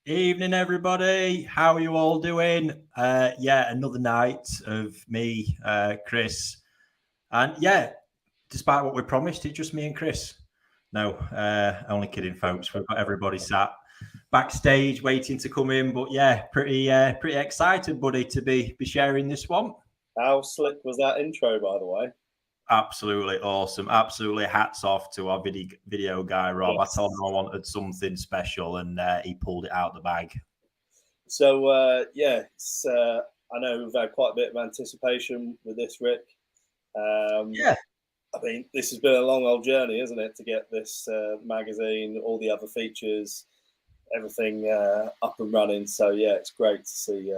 Evening, everybody. How are you all doing? Another night of me, Chris, and despite what we promised, it's just me and Chris. No, only kidding, folks. We've got everybody sat backstage waiting to come in, but pretty excited, buddy, to be sharing this one. How slick was that intro, by the way? Absolutely awesome. Absolutely hats off to our video guy, Rob. Yes. I told him I wanted something special, and he pulled it out the bag. So, I know we've had quite a bit of anticipation with this, Rick. I mean, this has been a long old journey, isn't it, to get this magazine, all the other features, everything up and running. So, yeah, it's great to see.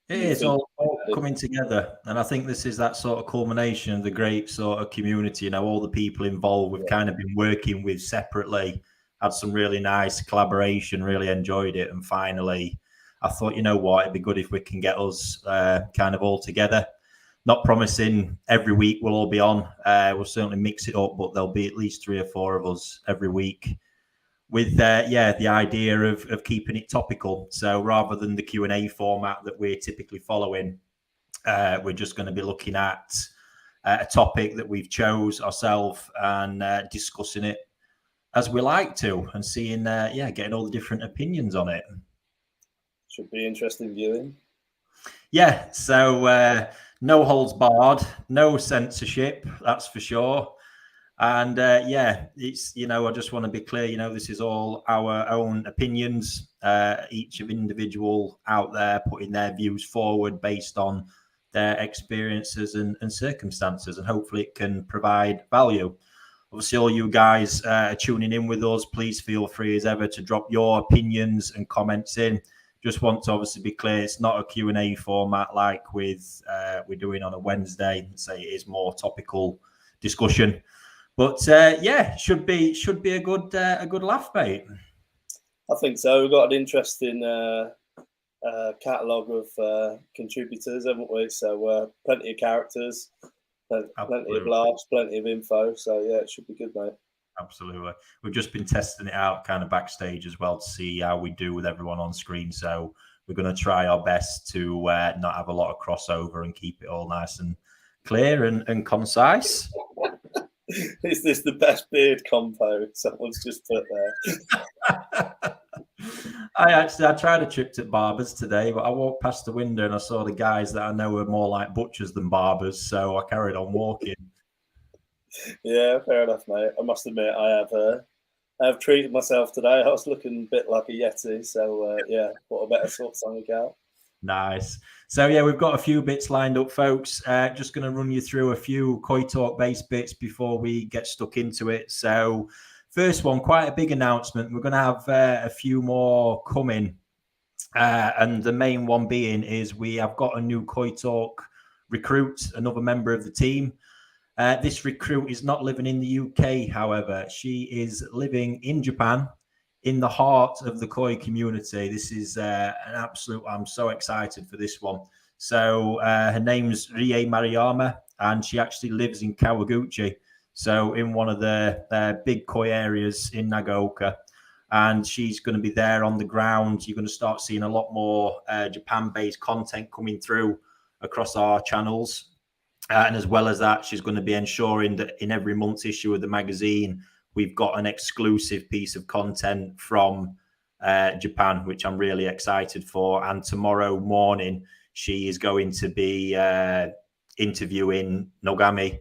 It is all coming together, and I think this is that sort of culmination of the great sort of community. You know, all the people involved we've kind of been working with separately, had some really nice collaboration, really enjoyed it, and finally, I thought, you know what, it'd be good if we can get us kind of all together. Not promising every week we'll all be on. We'll certainly mix it up, but there'll be at least 3 or 4 of us every week, with the idea of keeping it topical. So rather than the Q&A format that we're typically following, we're just going to be looking at a topic that we've chose ourselves and discussing it as we like to, and seeing getting all the different opinions on it. Should be interesting viewing. Yeah, so no holds barred, no censorship, that's for sure. And it's, I just want to be clear, this is all our own opinions, each of individual out there putting their views forward based on their experiences and circumstances, and hopefully it can provide value. Obviously, all you guys tuning in with us, please feel free as ever to drop your opinions and comments in. Just want to obviously be clear, it's not a Q&A format like we're doing on a Wednesday. Say it is more topical discussion. But should be a good laugh, mate. I think so. We've got an interesting catalogue of contributors, haven't we? So plenty of characters, plenty of laughs, plenty of info. So yeah, it should be good, mate. Absolutely. We've just been testing it out kind of backstage as well to see how we do with everyone on screen. So we're going to try our best to not have a lot of crossover and keep it all nice and clear and concise. Is this the best beard compo someone's just put there? I tried a trip to barbers today, but I walked past the window and I saw the guys that I know are more like butchers than barbers, so I carried on walking. Yeah, fair enough, mate. I must admit, I have treated myself today. I was looking a bit like a Yeti, so what a better sort something out. Nice. So yeah, we've got a few bits lined up, folks. Just going to run you through a few Koi Talk based bits before we get stuck into it. So first one, quite a big announcement. We're going to have a few more coming. And the main one being is we have got a new Koi Talk recruit, another member of the team. This recruit is not living in the UK, however. She is living in Japan, in the heart of the Koi community. This is an absolute, I'm so excited for this one. So her name's Rie Mariyama, and she actually lives in Kawaguchi, so in one of the big Koi areas in Nagaoka. And she's going to be there on the ground. You're going to start seeing a lot more Japan-based content coming through across our channels. And as well as that, she's going to be ensuring that in every month's issue of the magazine, we've got an exclusive piece of content from Japan, which I'm really excited for. And tomorrow morning, she is going to be interviewing Nogami,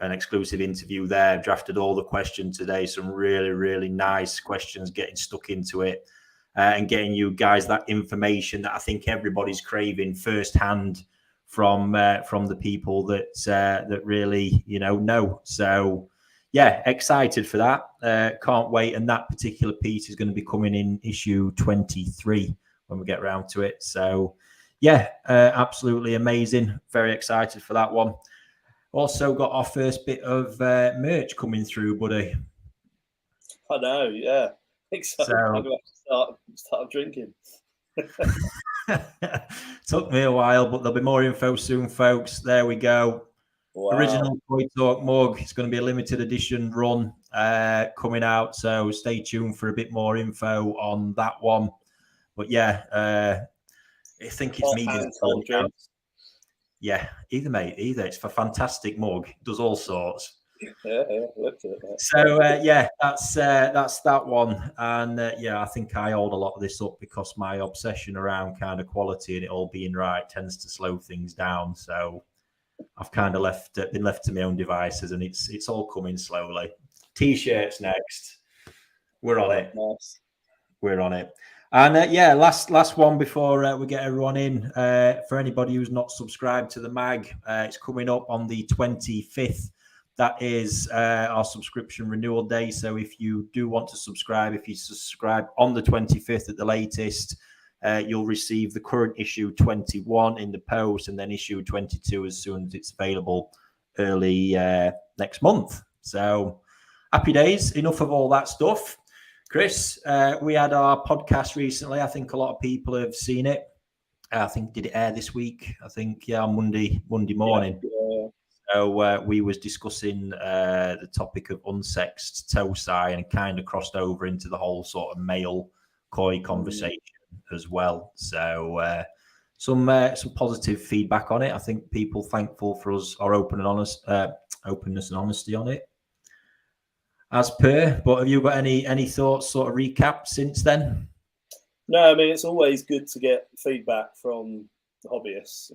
an exclusive interview there. Drafted all the questions today. Some really, really nice questions, getting stuck into it and getting you guys that information that I think everybody's craving firsthand from the people that really, know. So yeah, excited for that. Can't wait. And that particular piece is going to be coming in issue 23 when we get around to it. So yeah, absolutely amazing. Very excited for that one. Also got our first bit of merch coming through, buddy. I know, yeah. I think so. I'm going to start drinking. Took me a while, but there'll be more info soon, folks. There we go. Wow. Original Koi Talk mug. It's going to be a limited edition run coming out, so stay tuned for a bit more info on that one. But yeah, I think it's medium. Yeah, either, mate, either. It's a fantastic mug. Does all sorts. Yeah, looked at it. Mate. So yeah, that's that one. And yeah, I think I hold a lot of this up because my obsession around kind of quality and it all being right tends to slow things down. So I've kind of been left to my own devices, and it's all coming slowly. T-shirts next. We're on it. Nice. We're on it. And yeah, last one before we get everyone in. For anybody who's not subscribed to the mag, it's coming up on the 25th. That is our subscription renewal day. So if you do want to subscribe, if you subscribe on the 25th at the latest, you'll receive the current issue 21 in the post, and then issue 22 as soon as it's available early next month. So happy days. Enough of all that stuff. Chris, we had our podcast recently. I think a lot of people have seen it. I think, did it air this week? I think, yeah, on Monday morning. Yeah. So we was discussing the topic of unsexed Tosai and kind of crossed over into the whole sort of male koi conversation as well. So some positive feedback on it. I think people thankful for us, our openness and honesty on it. As per, but have you got any thoughts, sort of recap since then? No, I mean, it's always good to get feedback from the hobbyists. I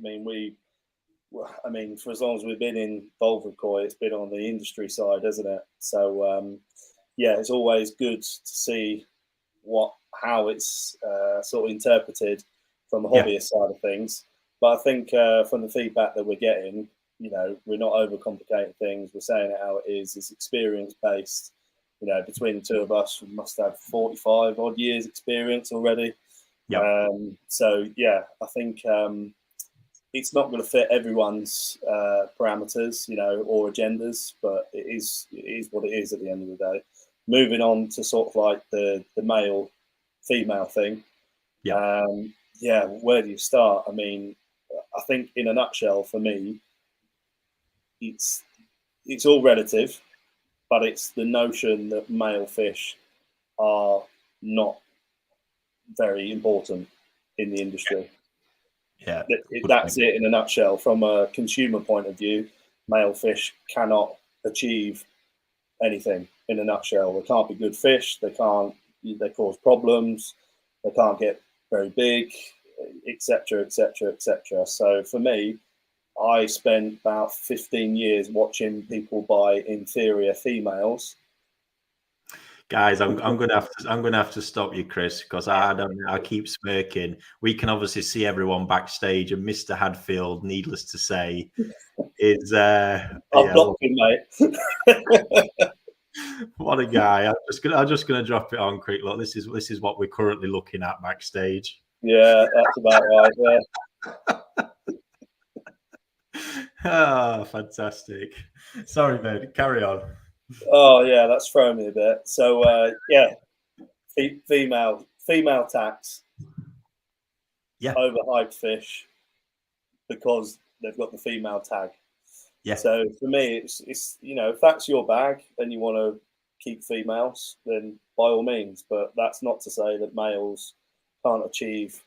mean, for as long as we've been involved with koi, it's been on the industry side, hasn't it? So yeah, it's always good to see how it's sort of interpreted from the hobbyist side of things. But I think from the feedback that we're getting, we're not overcomplicating things. We're saying it how it is. It's experience based. Between the two of us, we must have 45 odd years experience already. Yeah. So yeah, I think it's not going to fit everyone's parameters, or agendas, but it is what it is at the end of the day. Moving on to sort of like the male female thing. Yeah. Yeah. Where do you start? I mean, I think in a nutshell, for me, it's all relative, but it's the notion that male fish are not very important in the industry. Yeah, that's it in a nutshell. From a consumer point of view, male fish cannot achieve anything in a nutshell. They can't be good fish. They cause problems. They can't get very big, etc., etc., etc. So for me, I spent about 15 years watching people buy inferior females. Guys, I'm gonna have to stop you, Chris, because I keep smirking. We can obviously see everyone backstage, and Mr. Hadfield, needless to say, is I've blocked him, mate. What a guy! I'm just gonna drop it on quick. Look, this is what we're currently looking at backstage. Yeah, that's about right. Yeah. Oh, fantastic! Sorry, mate. Carry on. Oh yeah, that's thrown me a bit. So yeah, female tax. Yeah. Overhyped fish because they've got the female tag. Yeah. So for me, it's if that's your bag and you want to keep females, then by all means. But that's not to say that males can't achieve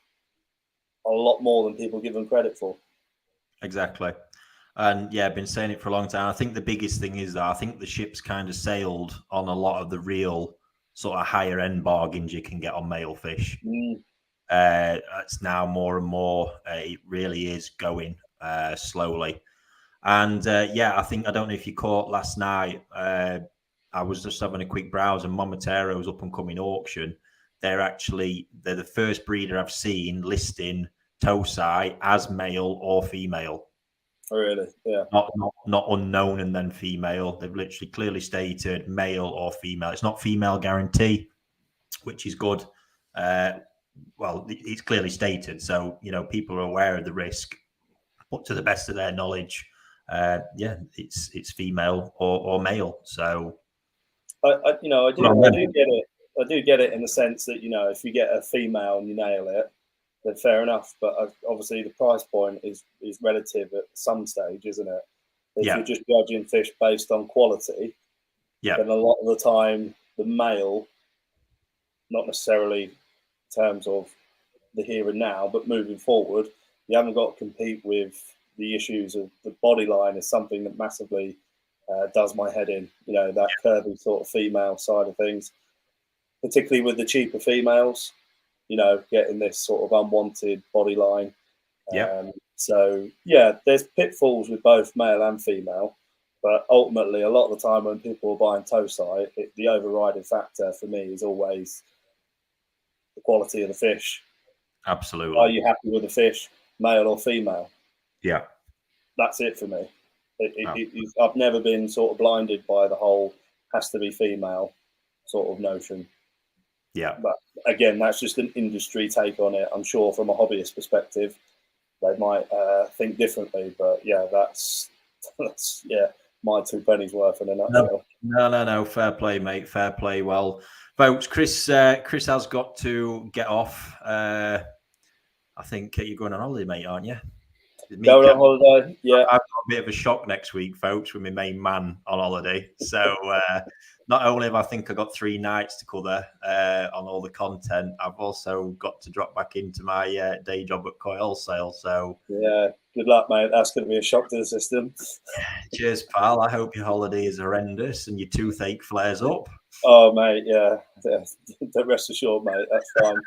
a lot more than people give them credit for. Exactly. And yeah, I've been saying it for a long time. I think the biggest thing is that I think the ship's kind of sailed on a lot of the real sort of higher end bargains you can get on male fish. It's now more and more, it really is going slowly. And yeah, I don't know if you caught last night, I was just having a quick browse, and Momotero's up and coming auction. They're the first breeder I've seen listing Tosai as male or female. Oh, really? Yeah. Not unknown and then female. They've literally clearly stated male or female. It's not female guarantee, which is good. Well, it's clearly stated, so people are aware of the risk. But to the best of their knowledge, yeah, it's female or male. So I do get it. I do get it in the sense that if you get a female and you nail it, then fair enough. But obviously the price point is relative at some stage, isn't it? If you're just judging fish based on quality, then a lot of the time the male, not necessarily in terms of the here and now, but moving forward, you haven't got to compete with the issues of the body line is something that massively does my head in. You know, that curvy sort of female side of things, particularly with the cheaper females, you know, getting this sort of unwanted body line. So, yeah, there's pitfalls with both male and female. But ultimately, a lot of the time when people are buying Tosai, the overriding factor for me is always the quality of the fish. Absolutely. Are you happy with the fish, male or female? Yeah. That's it for me. I've never been sort of blinded by the whole has to be female sort of notion. Yeah. But again, that's just an industry take on it. I'm sure from a hobbyist perspective, they might think differently. But yeah, that's my 2 pennies worth in a nutshell. No. Fair play, mate. Fair play. Well, folks, Chris has got to get off. I think you're going on holiday, mate, aren't you? Going on holiday, yeah. I've got a bit of a shock next week, folks, with my main man on holiday. So not only have I got 3 nights to cover on all the content, I've also got to drop back into my day job at Koi Wholesale. So yeah, good luck, mate. That's going to be a shock to the system. Cheers, pal. I hope your holiday is horrendous and your toothache flares up. Oh, mate, yeah. Rest assured, mate. That's fine.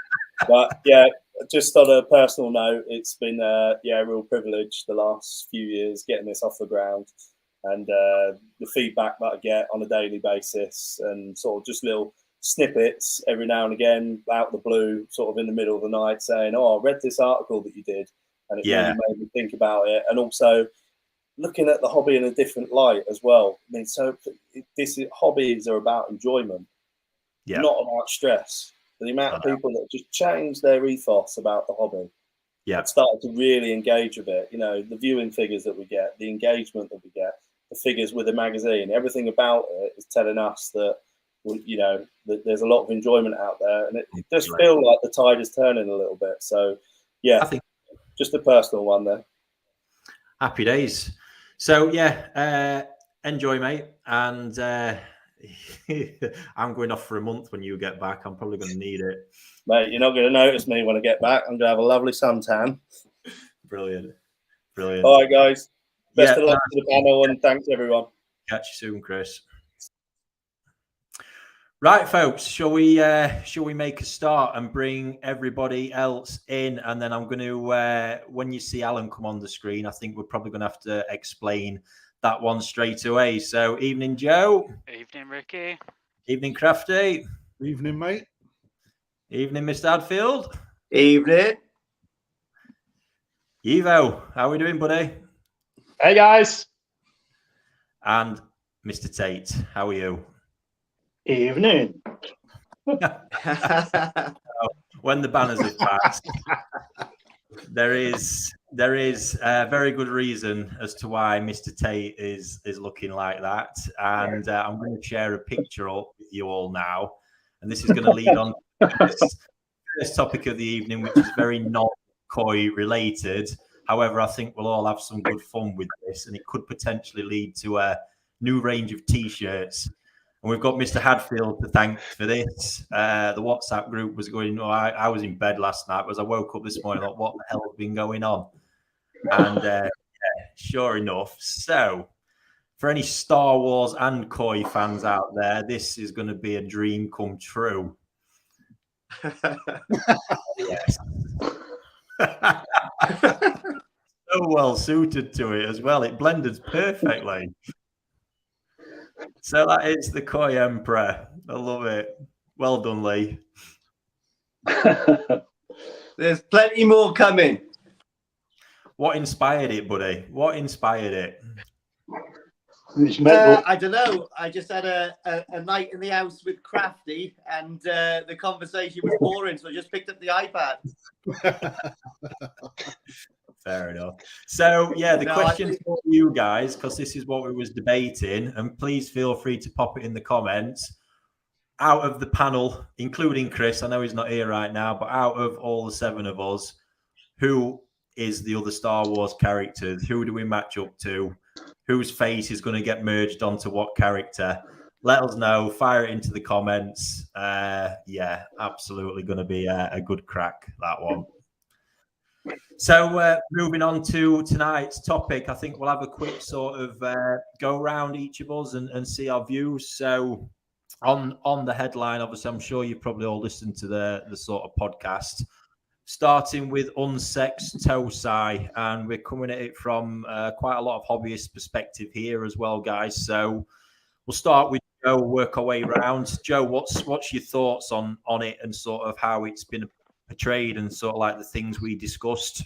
But yeah, just on a personal note, it's been a real privilege the last few years getting this off the ground, and the feedback that I get on a daily basis, and sort of just little snippets every now and again out of the blue, sort of in the middle of the night, saying, "Oh, I read this article that you did, and it really made me think about it," and also looking at the hobby in a different light as well. I mean, so hobbies are about enjoyment, not about stress. The amount of people that just change their ethos about the hobby, started to really engage with it. You know, the viewing figures that we get, the engagement that we get, the figures with the magazine, everything about it is telling us that, you know, that there's a lot of enjoyment out there, and it does feel like the tide is turning a little bit. So, yeah, I think just a personal one there. Happy days. So, enjoy, mate, and I'm going off for a month when you get back. I'm probably going to need it. Mate, you're not going to notice me when I get back. I'm going to have a lovely suntan. Brilliant. All right, guys. Best of luck to the panel, and thanks, everyone. Catch you soon, Chris. Right, folks, shall we make a start and bring everybody else in? And then I'm going to, when you see Alan come on the screen, I think we're probably going to have to explain that one straight away. So, evening, Joe. Evening, Ricky. Evening, Krafty. Evening, mate. Evening, Mr. Hadfield. Evening. Evo, how are we doing, buddy? Hey, guys. And Mr. Tait, how are you? Evening. When the banners have passed, there is a very good reason as to why Mr. Tait is looking like that, and I'm going to share a picture up with you all now, and this is going to lead on to this topic of the evening, which is very non-koi related. However, I think we'll all have some good fun with this, and it could potentially lead to a new range of T-shirts. And we've got Mr. Hadfield to thank for this. The WhatsApp group was going, I was in bed last night. As I woke up this morning, I thought, what the hell has been going on? And sure enough. So for any Star Wars and Koi fans out there, this is going to be a dream come true. Yes. So well suited to it as well. It blended perfectly. So that is the Koi Emperor. I love it. Well done, Lee. There's plenty more coming. What inspired it, buddy? What inspired it? I don't know. I just had a night in the house with Krafty, and the conversation was boring, so I just picked up the iPad. Fair enough. So, the question for you guys, because this is what we was debating, and please feel free to pop it in the comments. Out of the panel, including Chris, I know he's not here right now, but out of all the 7 of us, who is the other Star Wars characters? Who do we match up to? Whose face is going to get merged onto what character? Let us know. Fire it into the comments. Absolutely going to be a good crack, that one. So moving on to tonight's topic, I think we'll have a quick sort of go around each of us and see our views. So on the headline, obviously, I'm sure you've probably all listened to the sort of podcast, starting with unsexed Tosai, and we're coming at it from quite a lot of hobbyist perspective here as well, guys. So we'll start with Joe, work our way around. Joe, what's your thoughts on it and sort of how it's been portrayed and sort of like the things we discussed?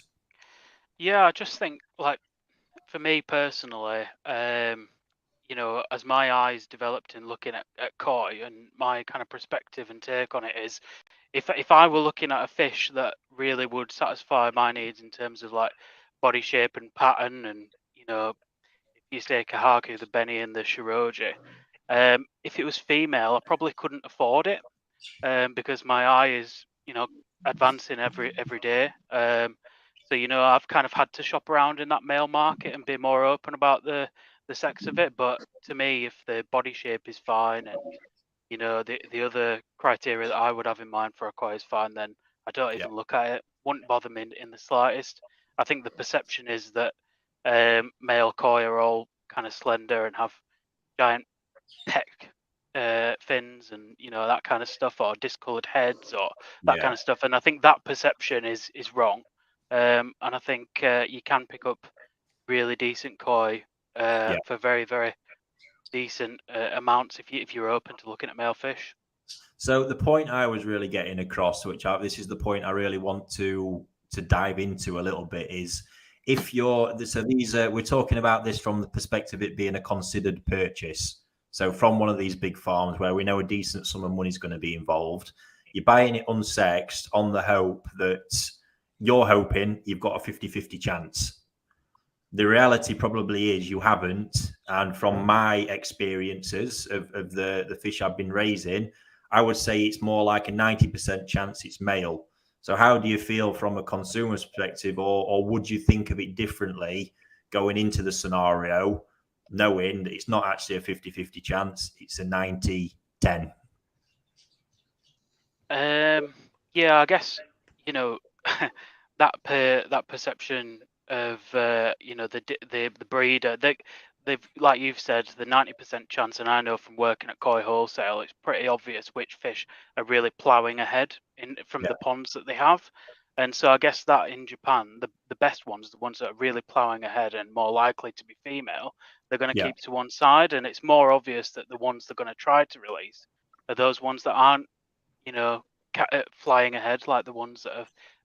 Yeah, I just think, like, for me personally, you know, as my eyes developed in looking at koi, and my kind of perspective and take on it is, if I were looking at a fish that really would satisfy my needs in terms of like body shape and pattern, and you know, if you say Kahaki, the Benny and the Shiroji, if it was female, I probably couldn't afford it, because my eye is, you know, advancing every day. So you know, I've kind of had to shop around in that male market and be more open about the sex of it. But to me, if the body shape is fine and you know the other criteria that I would have in mind for a koi is fine, then I don't even look at it. Wouldn't bother me in the slightest. I think the perception is that male koi are all kind of slender and have giant pec fins and you know that kind of stuff, or discoloured heads or that kind of stuff. And I think that perception is wrong. And I think you can pick up really decent koi for very, very decent amounts if you're open to looking at male fish. So the point I was really getting across, this is the point I really want to dive into a little bit, is if you're we're talking about this from the perspective of it being a considered purchase. So from one of these big farms where we know a decent sum of money is going to be involved, you're buying it unsexed on the hope that you're hoping you've got a 50-50 chance. The reality probably is you haven't. And from my experiences of the fish I've been raising, I would say it's more like a 90% chance it's male. So how do you feel from a consumer's perspective, or would you think of it differently going into the scenario, knowing that it's not actually a 50-50 chance, it's a 90-10? Yeah, I guess, you know, that perception of you know the breeder, they've like you've said, the 90% chance, and I know from working at Koi Wholesale, it's pretty obvious which fish are really ploughing ahead from the ponds that they have. And so I guess that in Japan, the best ones, the ones that are really ploughing ahead and more likely to be female, they're going to keep to one side. And it's more obvious that the ones they're going to try to release are those ones that aren't, you know, flying ahead like the ones that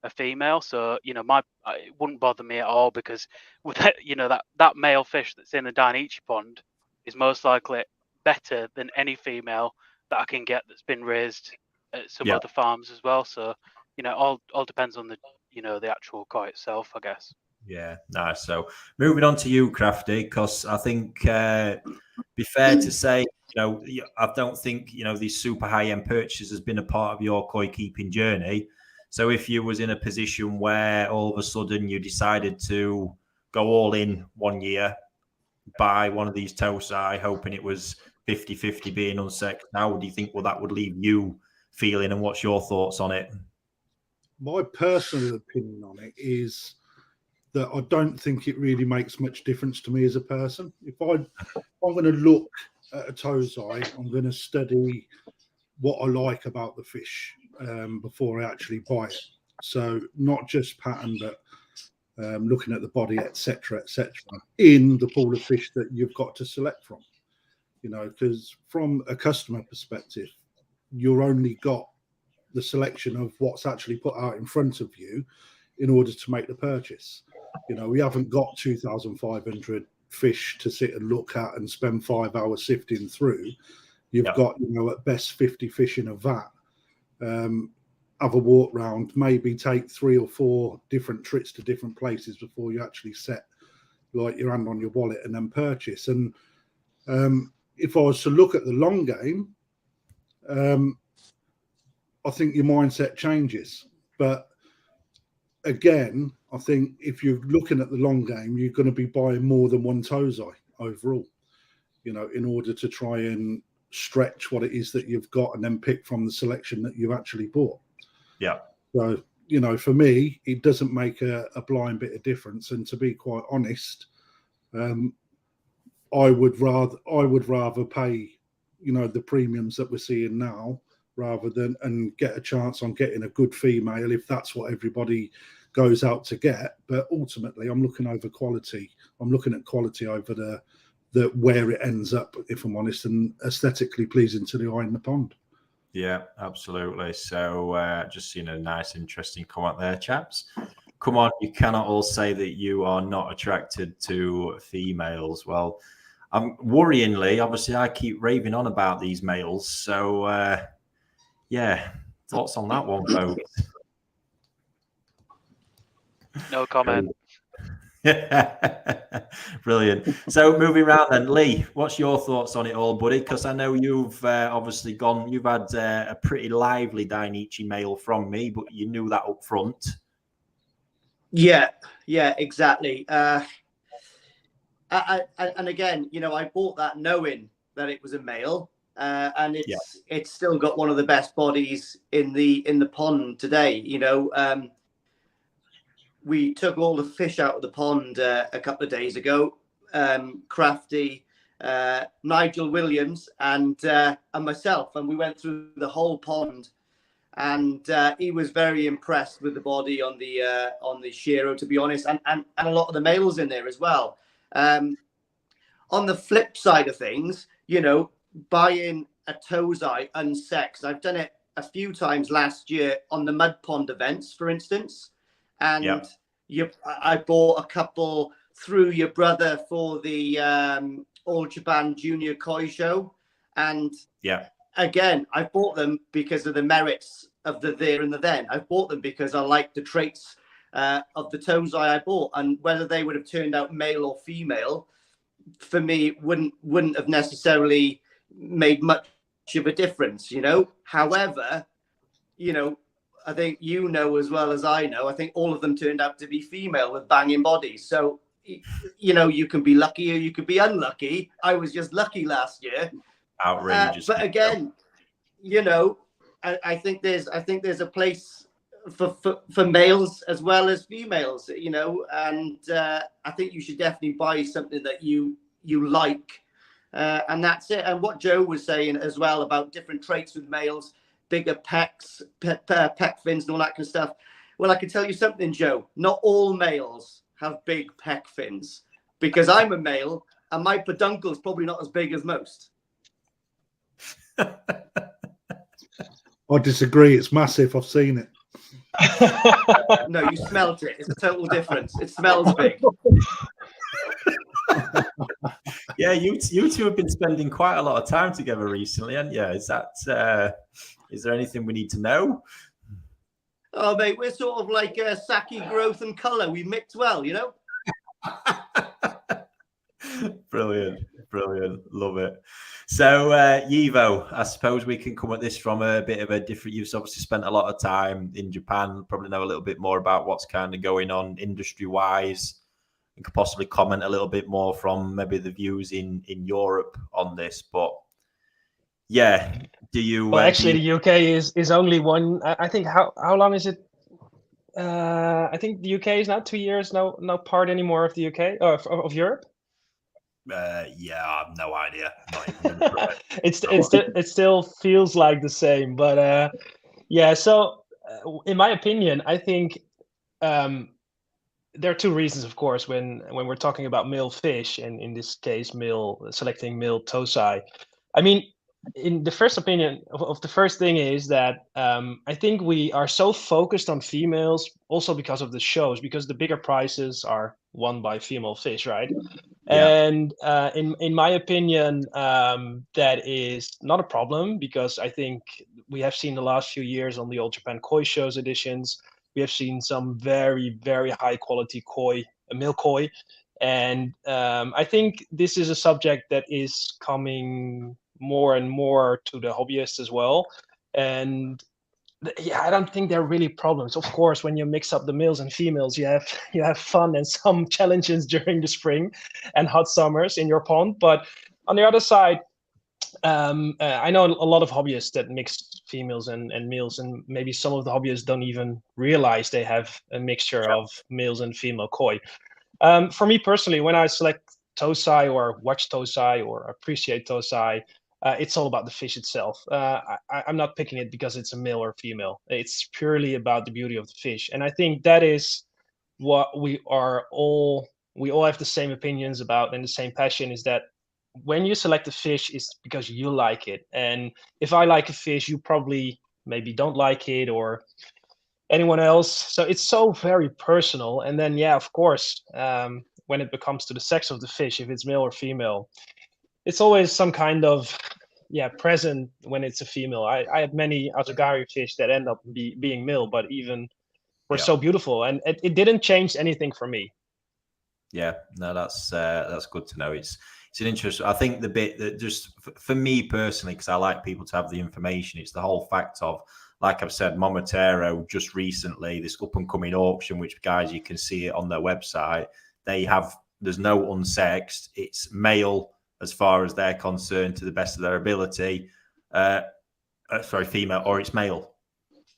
are female. So you know, it wouldn't bother me at all, because with you know that male fish that's in the Dainichi pond is most likely better than any female that I can get that's been raised at some other farms as well. So you know, all depends on the, you know, the actual koi itself, I guess. Yeah, nice. So moving on to you, Krafty, because I think be fair to say, you know, I don't think, you know, these super high-end purchases has been a part of your koi keeping journey. So if you was in a position where all of a sudden you decided to go all in one year, buy one of these Tosai, hoping it was 50-50 being unsexed, how do you think that would leave you feeling, and what's your thoughts on it? My personal opinion on it is that I don't think it really makes much difference to me as a person. If I'm going to look at a Tosai, I'm going to study what I like about the fish before I actually buy it. So not just pattern, but looking at the body, etc., in the pool of fish that you've got to select from. You know, because from a customer perspective, you're only got the selection of what's actually put out in front of you in order to make the purchase. You know, we haven't got 2,500 fish to sit and look at and spend 5 hours sifting through. You've got, you know, at best 50 fish in a vat. Have a walk round, maybe take 3 or 4 different trips to different places before you actually set like your hand on your wallet and then purchase. And if I was to look at the long game, I think your mindset changes. But again, I think if you're looking at the long game, you're going to be buying more than one Tosai overall, you know, in order to try and stretch what it is that you've got and then pick from the selection that you've actually bought. Yeah. So you know, for me, it doesn't make a blind bit of difference. And to be quite honest, I would rather pay, you know, the premiums that we're seeing now, rather than and get a chance on getting a good female if that's what everybody goes out to get. But ultimately, I'm looking over quality. I'm looking at quality over the where it ends up, if I'm honest, and aesthetically pleasing to the eye in the pond. Yeah, absolutely. So just seen a nice, interesting comment there, chaps. Come on, you cannot all say that you are not attracted to females. Well, worryingly, obviously, I keep raving on about these males. So, yeah, thoughts on that one, folks? No comment. Brilliant. So moving around then, Lee, what's your thoughts on it all, buddy? Because I know you've obviously you've had a pretty lively Dainichi mail from me, but you knew that up front. Yeah, exactly. And again, you know, I bought that knowing that it was a male, and it's still got one of the best bodies in the pond today. You know, we took all the fish out of the pond a couple of days ago. Krafty, Nigel Williams, and myself, and we went through the whole pond. And he was very impressed with the body on the Shiro, to be honest, and a lot of the males in there as well. On the flip side of things, you know, buying a Tozai unsexed, I've done it a few times last year on the mud pond events, for instance, and I bought a couple through your brother for the All Japan Junior Koi show, and again, I bought them because of the merits of the there and the then. I bought them because I like the traits of the Tozai I bought, and whether they would have turned out male or female, for me, wouldn't have necessarily made much of a difference, you know. However, you know, I think you know as well as I know, I think all of them turned out to be female with banging bodies. So, you know, you can be lucky or you could be unlucky. I was just lucky last year. Outrageous. But again, you know, I think there's a place for males as well as females, you know, and I think you should definitely buy something that you like, and that's it. And what Joe was saying as well about different traits with males, bigger pecs, pec fins and all that kind of stuff. Well, I can tell you something, Joe, not all males have big pec fins, because I'm a male and my peduncle is probably not as big as most. I disagree. It's massive. I've seen it. No, you smelt it. It's a total difference. It smells big. Yeah, you two have been spending quite a lot of time together recently, haven't you? Is there anything we need to know? Oh, mate, we're sort of like Saki growth and colour. We mix well, you know? Brilliant. Love it. So, Yivo, I suppose we can come at this from a bit of a different... You've obviously spent a lot of time in Japan, probably know a little bit more about what's kind of going on industry-wise, and could possibly comment a little bit more from maybe the views in Europe on this. But, yeah, do you... Well, actually, the UK is only one... I think, how long is it? I think the UK is now 2 years, no part anymore of the UK, of Europe. Yeah, I have no idea. It still feels like the same, but yeah. So, in my opinion, I think there are two reasons, of course, when we're talking about male fish, and in this case, selecting male Tozai. I mean, in the first opinion of the first thing is that I think we are so focused on females, also because of the shows, because the bigger prizes are won by female fish, right? Yeah. And in my opinion, that is not a problem, because I think we have seen the last few years on the All Japan Koi shows editions, we have seen some very, very high quality male koi. And I think this is a subject that is coming more and more to the hobbyists as well. And yeah, I don't think there are really problems. Of course, when you mix up the males and females, you have fun and some challenges during the spring and hot summers in your pond. But on the other side, I know a lot of hobbyists that mix females and males, and maybe some of the hobbyists don't even realize they have a mixture of males and female koi. For me personally, when I select Tosai or watch Tosai or appreciate Tosai, it's all about the fish itself. I'm not picking it because it's a male or female. It's purely about the beauty of the fish. And I think that is what we all have the same opinions about and the same passion, is that when you select a fish, it's because you like it. And if I like a fish, you probably maybe don't like it, or anyone else. So it's so very personal. And then, yeah, of course, when it comes to the sex of the fish, if it's male or female, it's always some kind of present when it's a female. I had many Atogari fish that end up being male, but even were so beautiful, and it didn't change anything for me. Yeah, no, that's good to know. It's an interest. I think the bit that just for me personally, because I like people to have the information, it's the whole fact of, like I've said, Momotaro just recently, this up and coming auction, which, guys, you can see it on their website. There's no unsexed. It's male as far as they're concerned, to the best of their ability. Female, or it's male.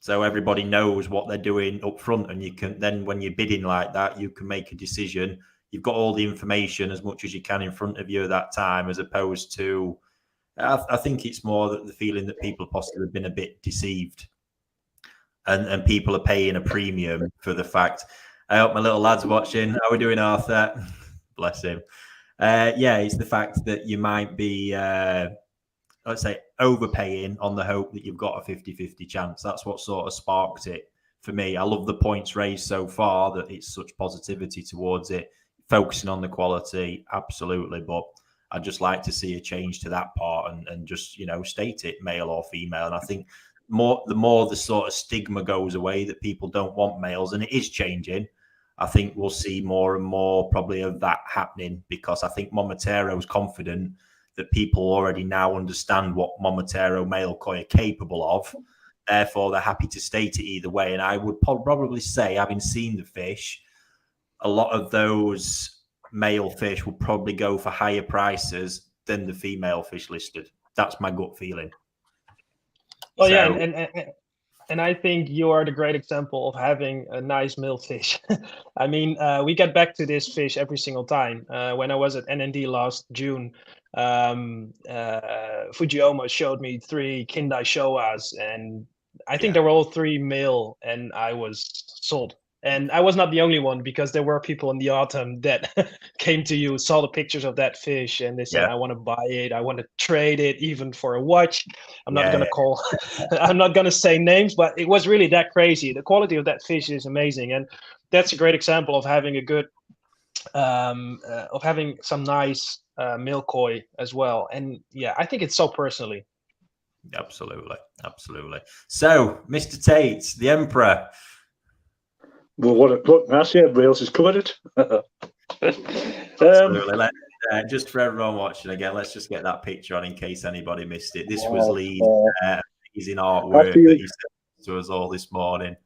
So everybody knows what they're doing up front, and you can then, when you're bidding like that, you can make a decision. You've got all the information as much as you can in front of you at that time, as opposed to, I think it's more that the feeling that people possibly have been a bit deceived, and people are paying a premium for the fact. I hope my little lad's watching. How are we doing, Arthur? Bless him. It's the fact that you might be, let's say, overpaying on the hope that you've got a 50-50 chance. That's what sort of sparked it for me. I love the points raised so far, that it's such positivity towards it, focusing on the quality, absolutely. But I'd just like to see a change to that part, and just, state it, male or female. And I think the more the sort of stigma goes away that people don't want males, and it is changing, I think we'll see more and more probably of that happening, because I think Momotaro's confident that people already now understand what Momotaro male koi are capable of. Therefore, they're happy to state it either way. And I would probably say, having seen the fish, a lot of those male fish will probably go for higher prices than the female fish listed. That's my gut feeling. Well, and I think you are the great example of having a nice male fish. I mean, we get back to this fish every single time. When I was at NND last June, Fujiomo showed me 3 Kindai Showas, and I think they were all 3 male, and I was sold. And I was not the only one, because there were people in the autumn that came to you, saw the pictures of that fish, and they said, I want to buy it. I want to trade it even for a watch. I'm not going to call, I'm not going to say names, but it was really that crazy. The quality of that fish is amazing. And that's a great example of having a good, of having some nice male koi as well. And I think it's so personally. Absolutely. So, Mr. Tait, the Emperor. Well, look, Nancy, everybody else has covered it. Absolutely. Just for everyone watching again, let's just get that picture on in case anybody missed it. This was Lee's amazing artwork that he sent to us all this morning.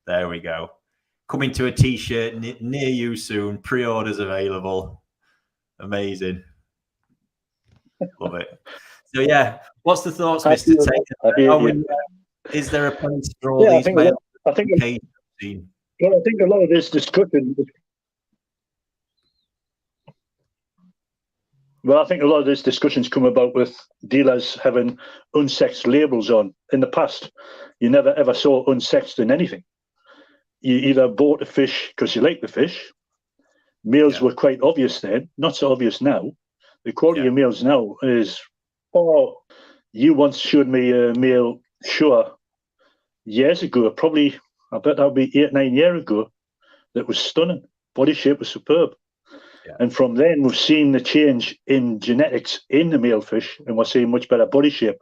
There we go. Coming to a t-shirt near you soon. Pre-orders available. Amazing. Love it. So, what's the thoughts, Mr. Tait? Is there a place for all these males? I think a lot of this discussion. Well, I think a lot of this discussion's come about with dealers having unsexed labels on. In the past, you never ever saw unsexed in anything. You either bought a fish because you like the fish. Males were quite obvious then, not so obvious now. The quality of males now is, you once showed me a male shower years ago, probably, I bet that would be 8 or 9 years ago, that was stunning. Body shape was superb. Yeah. And from then, we've seen the change in genetics in the male fish, and we're seeing much better body shape.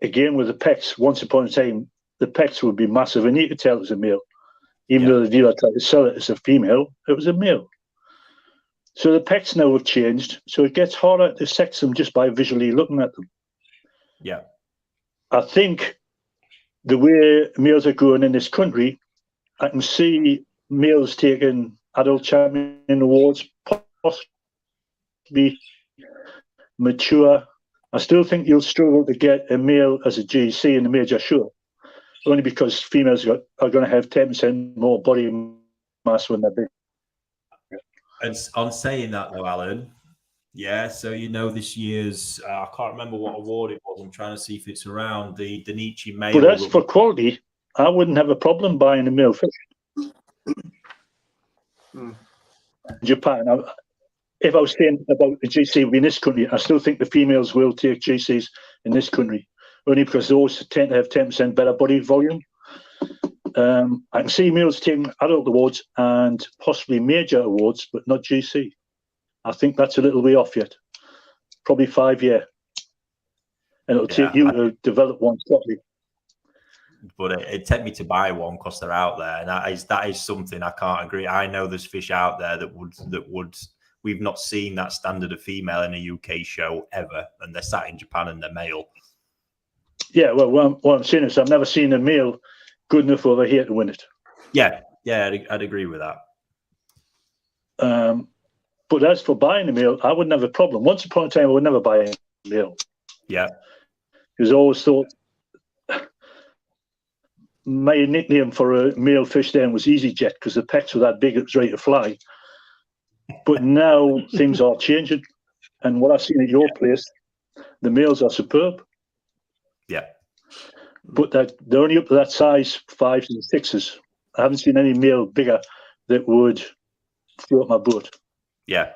Again, with the pecs, once upon a time, the pecs would be massive, and you could tell it was a male. Even though the dealer tried to sell it as a female, it was a male. So the pecs now have changed, so it gets harder to sex them just by visually looking at them. Yeah. I think the way males are growing in this country, I can see males taking adult champion awards, possibly mature I still think you'll struggle to get a male as a GC in the major show, only because females are going to have 10% more body mass when they're big. And on saying that though, Alan, yeah, so this year's, I can't remember what award it was. I'm trying to see if it's around the Danichi male. But as for quality, I wouldn't have a problem buying a male fish. Japan, if I was saying about the GC in this country, I still think the females will take GCs in this country, only because those tend to have 10% better body volume. I can see males taking adult awards and possibly major awards, but not GC. I think that's a little way off yet. Probably 5 years. And it'll take you to develop one properly. But it'd take me to buy one because they're out there, and that is something I can't agree. I know there's fish out there that would. We've not seen that standard of female in a UK show ever, and they're sat in Japan and they're male. Yeah, well, what I'm saying is I've never seen a male good enough over here to win it. Yeah, I'd agree with that. But as for buying a male, I wouldn't have a problem. Once upon a time, I would never buy a male. Yeah. Because I always thought my nickname for a male fish then was Easy Jet because the pecks were that big it was ready to fly. But now things are changing. And what I've seen at your place, the males are superb. Yeah. But they're only up to that size, 5s and 6s. I haven't seen any male bigger that would float my boat. Yeah.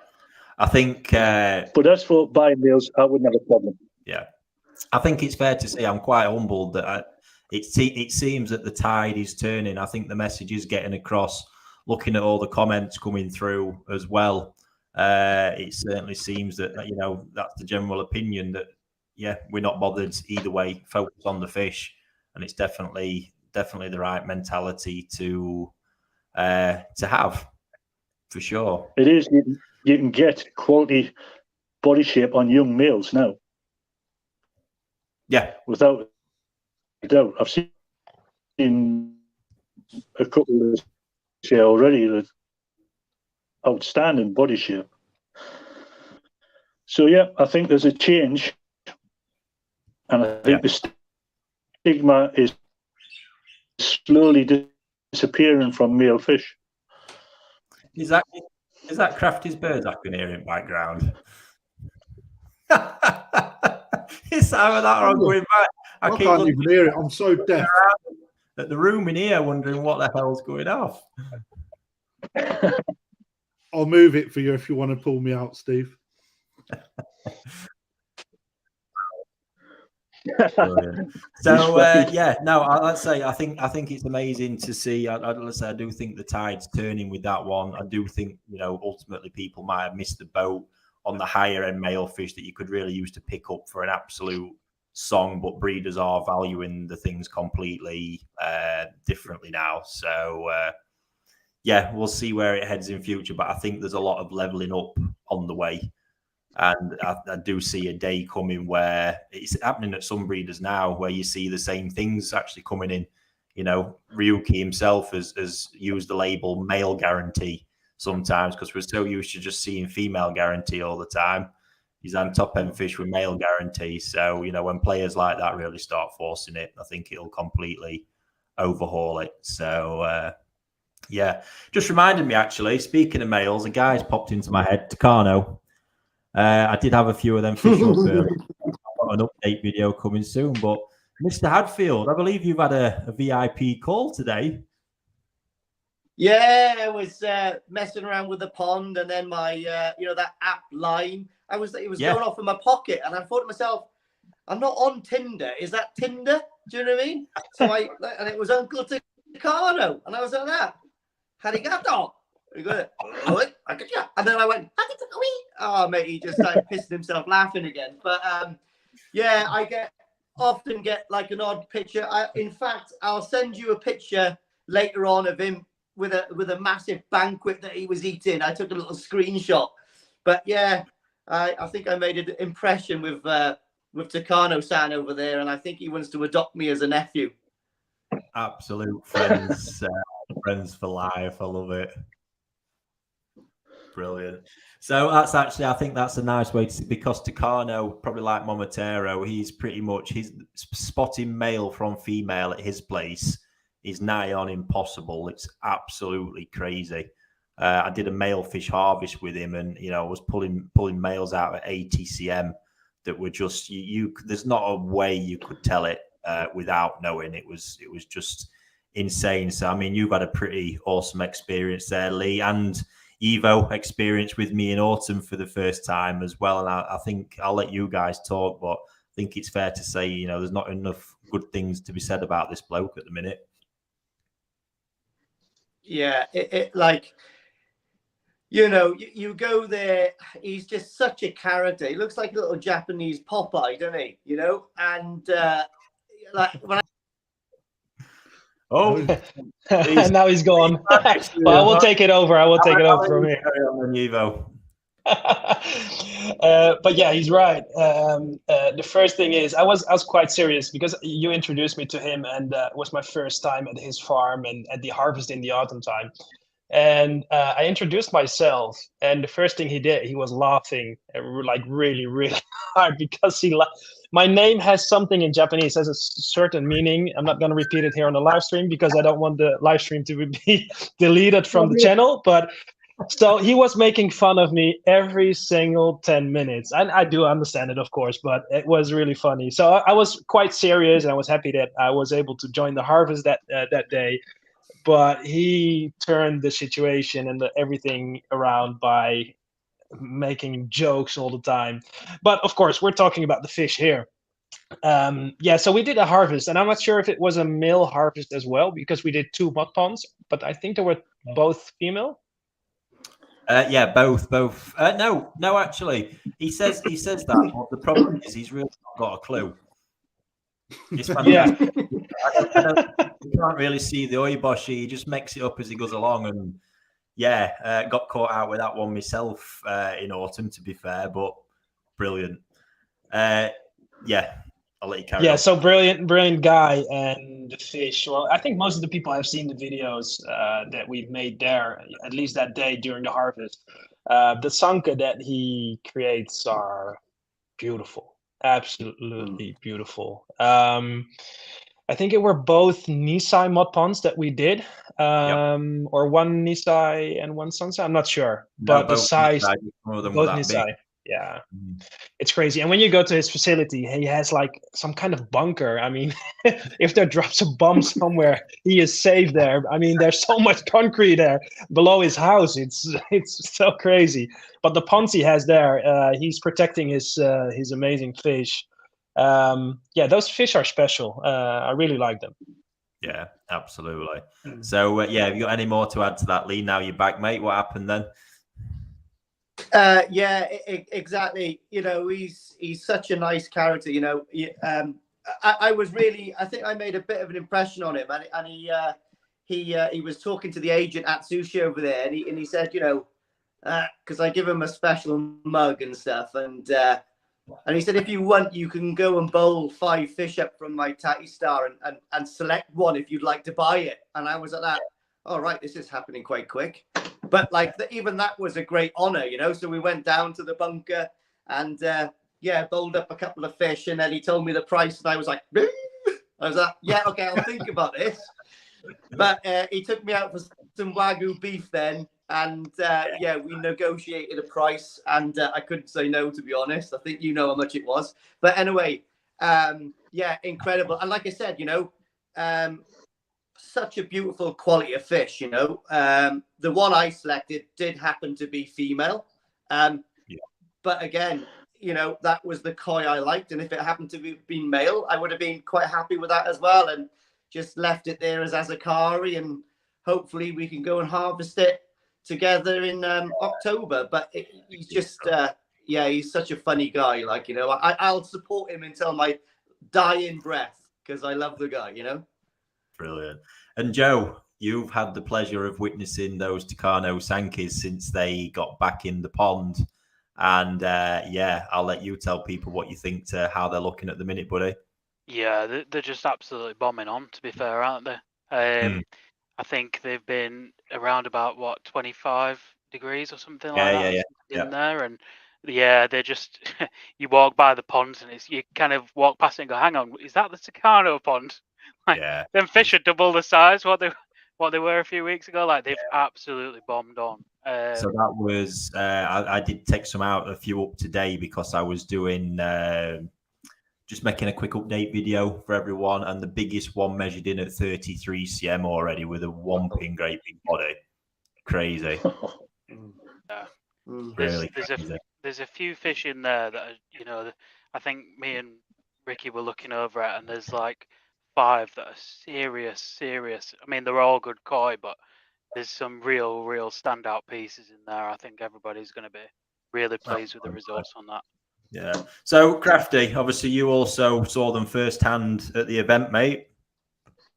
I think... but as for buying males, I wouldn't have a problem. Yeah. I think it's fair to say I'm quite humbled that it seems that the tide is turning. I think the message is getting across. Looking at all the comments coming through as well, it certainly seems that that's the general opinion that we're not bothered either way. Focus on the fish, and it's definitely the right mentality to have for sure. It is. You can get quality body shape on young males now. Yeah, without a doubt. I've seen a couple of already the outstanding body shape. So I think there's a change, and I think the stigma is slowly disappearing from male fish. Is that Krafty's birds I can hear in background? Is that I'm going back? I can't even hear it. I'm so deaf. At the room in here, wondering what the hell's going off. I'll move it for you if you want to pull me out, Steve. So I'd say I think it's amazing to see. I do think the tide's turning with that one. I do think ultimately people might have missed the boat on the higher end male fish that you could really use to pick up for an absolute song, but breeders are valuing the things completely differently now. So we'll see where it heads in future. But I think there's a lot of leveling up on the way. And I do see a day coming where it's happening at some breeders now, where you see the same things actually coming in. Ryuki himself has used the label male guarantee sometimes because we're so used to just seeing female guarantee all the time. He's on top end fish with male guarantee. So, when players like that really start forcing it, I think it'll completely overhaul it. So, just reminded me actually, speaking of males, a guy's popped into my head, Takano. I did have a few of them fish up earlier. I've got an update video coming soon. But Mr. Hadfield, I believe you've had a VIP call today. Yeah, I was messing around with the pond, and then my that app line. It was going off in my pocket, and I thought to myself, I'm not on Tinder. Is that Tinder? Do you know what I mean? So and it was Uncle Takano, and I was like that. Arigato. And then I went, oh mate, he just started pissing himself laughing again. But I often get like an odd picture. In fact, I'll send you a picture later on of him with a massive banquet that he was eating. I took a little screenshot. But I think I made an impression with Takano-san over there, and I think he wants to adopt me as a nephew. Absolute friends, friends for life. I love it. Brilliant. So that's actually, I think that's a nice way to, because Tucano, probably like Momotaro, he's spotting male from female at his place is nigh on impossible. It's absolutely crazy. I did a male fish harvest with him, and I was pulling males out at ATCM that were just there's not a way you could tell it without knowing. It was just insane. So I mean, you've had a pretty awesome experience there, Lee, and Evo experience with me in autumn for the first time as well. And I think I'll let you guys talk, but I think it's fair to say, there's not enough good things to be said about this bloke at the minute. Yeah, you go there, he's just such a character. He looks like a little Japanese Popeye, doesn't he? And when and now he's gone. Well, I will take it over. I will take it over from here. But yeah, he's right. The first thing is, I was quite serious because you introduced me to him, and it was my first time at his farm and at the harvest in the autumn time. And I introduced myself, and the first thing he did, he was laughing like really, really hard because my name has something in Japanese, has a certain meaning. I'm not going to repeat it here on the live stream because I don't want the live stream to be deleted from the channel. But so he was making fun of me every single 10 minutes. And I do understand it, of course, but it was really funny. So I was quite serious, and I was happy that I was able to join the harvest that day. But he turned the situation and everything around by making jokes all the time. But of course, we're talking about the fish here. So we did a harvest, and I'm not sure if it was a male harvest as well, because we did 2 mud ponds, but I think they were both female. Both. No, actually, he says that. But the problem is he's really not got a clue. It's fantastic. You can't really see the oiboshi. He just makes it up as he goes along, and got caught out with that one myself in autumn, to be fair, but brilliant. I'll let you carry on. So brilliant guy. And the fish, well, I think most of the people have seen the videos that we've made there, at least that day during the harvest. The sanka that he creates are beautiful, absolutely beautiful. I think it were both Nisai mud ponds that we did, or one Nisai and one Sansai. I'm not sure, but the size, both Nisai. Yeah, it's crazy. And when you go to his facility, he has like some kind of bunker. I mean, if there drops a bomb somewhere, he is safe there. I mean, there's so much concrete there below his house. It's so crazy. But the ponds he has there, he's protecting his amazing fish. Those fish are special. I really like them. Yeah, absolutely. So have you got any more to add to that, Lee? Now you're back, mate. What happened then? Exactly. He's such a nice character. I think I made a bit of an impression on him, and he was talking to the agent at Sushi over there, and he said, because I give him a special mug and stuff, and he said, if you want, you can go and bowl 5 fish up from my Tatty Star and select one if you'd like to buy it. And I was at that. All right, this is happening quite quick. But even that was a great honor, So we went down to the bunker and bowled up a couple of fish, and then he told me the price, and I was like, okay, I'll think about this. But he took me out for some Wagyu beef then, and we negotiated a price, and I couldn't say no, to be honest. I think you know how much it was. But anyway, incredible. And like I said, such a beautiful quality of fish, the one I selected did happen to be female. But again, that was the koi I liked. And if it happened to be male, I would have been quite happy with that as well. And just left it there as Azakari, and hopefully we can go and harvest it together in October. But he's just, he's such a funny guy. I'll support him until my dying breath because I love the guy, Brilliant. And Joe, you've had the pleasure of witnessing those Tucano Sankis since they got back in the pond. And I'll let you tell people what you think to how they're looking at the minute, buddy. Yeah, they're just absolutely bombing on, to be fair, aren't they? I think they've been around about 25 degrees or something Yeah, like that yeah, in yeah. there, and yeah, they're just you walk by the ponds and you kind of walk past it and go, hang on, is that the Tucano pond? Like, Yeah. them fish are double the size what they were a few weeks ago. Like, they've absolutely bombed on. So that was I did take some out, a few up today, because I was doing just making a quick update video for everyone, and the biggest one measured in at 33 cm already with a whomping great big body. Crazy. Yeah. Really crazy. There's a few fish in there that are, I think me and Ricky were looking over at, and there's like 5 that are serious. I mean, they're all good koi, but there's some real standout pieces in there. I think everybody's going to be really pleased with the results on that. Yeah. So, Krafty, obviously you also saw them firsthand at the event, mate.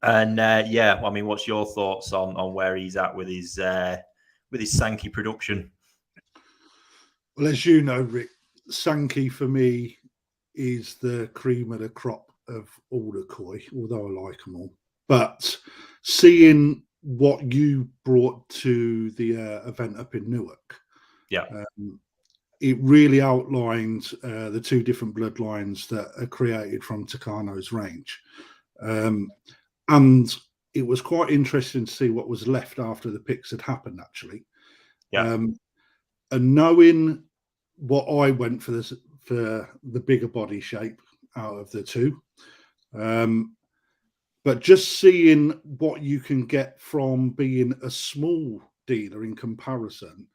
And yeah, I mean, what's your thoughts on where he's at with his Sankey production? Well, as you know, Rick, Sankey for me is the cream of the crop of all the koi, although I like them all. But seeing what you brought to the event up in Newark, yeah, it really outlined the 2 different bloodlines that are created from Tucano's range. And it was quite interesting to see what was left after the picks had happened, actually. Yeah. And knowing what I went for the bigger body shape out of the 2. But just seeing what you can get from being a small dealer in comparison,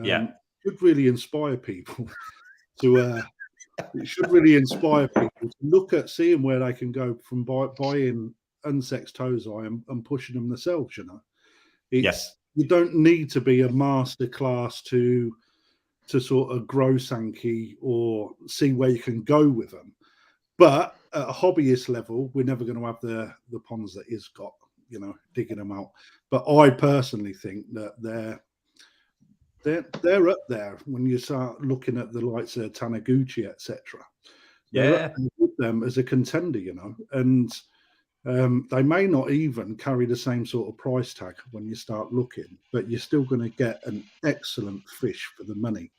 should really inspire people to. It should really inspire people to look at seeing where they can go from buying unsexed tozai and pushing them themselves. Yes. You don't need to be a master class to sort of grow Sankey or see where you can go with them. But at a hobbyist level, we're never going to have the ponds that he's got, digging them out. But I personally think that they're up there when you start looking at the likes of Taniguchi, etc. Yeah, with them as a contender, and they may not even carry the same sort of price tag when you start looking, but you're still going to get an excellent fish for the money,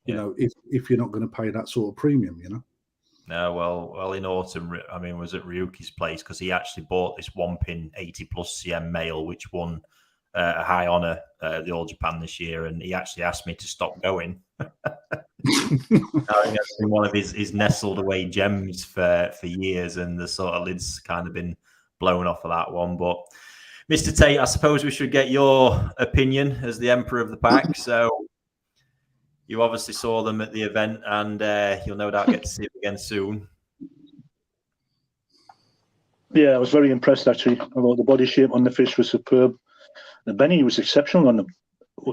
if you're not going to pay that sort of premium, No, well, in autumn, I mean, was at Ryuki's place because he actually bought this whomping 80+ cm male, which won a high honour at the All Japan this year, and he actually asked me to stop going. I think that's been one of his nestled away gems for years, and the sort of lid's kind of been blown off of that one. But Mr. Tait, I suppose we should get your opinion as the emperor of the pack. So you obviously saw them at the event, and you'll no doubt get to see them again soon. Yeah, I was very impressed, actually. Although the body shape on the fish was superb. The Benny was exceptional on them.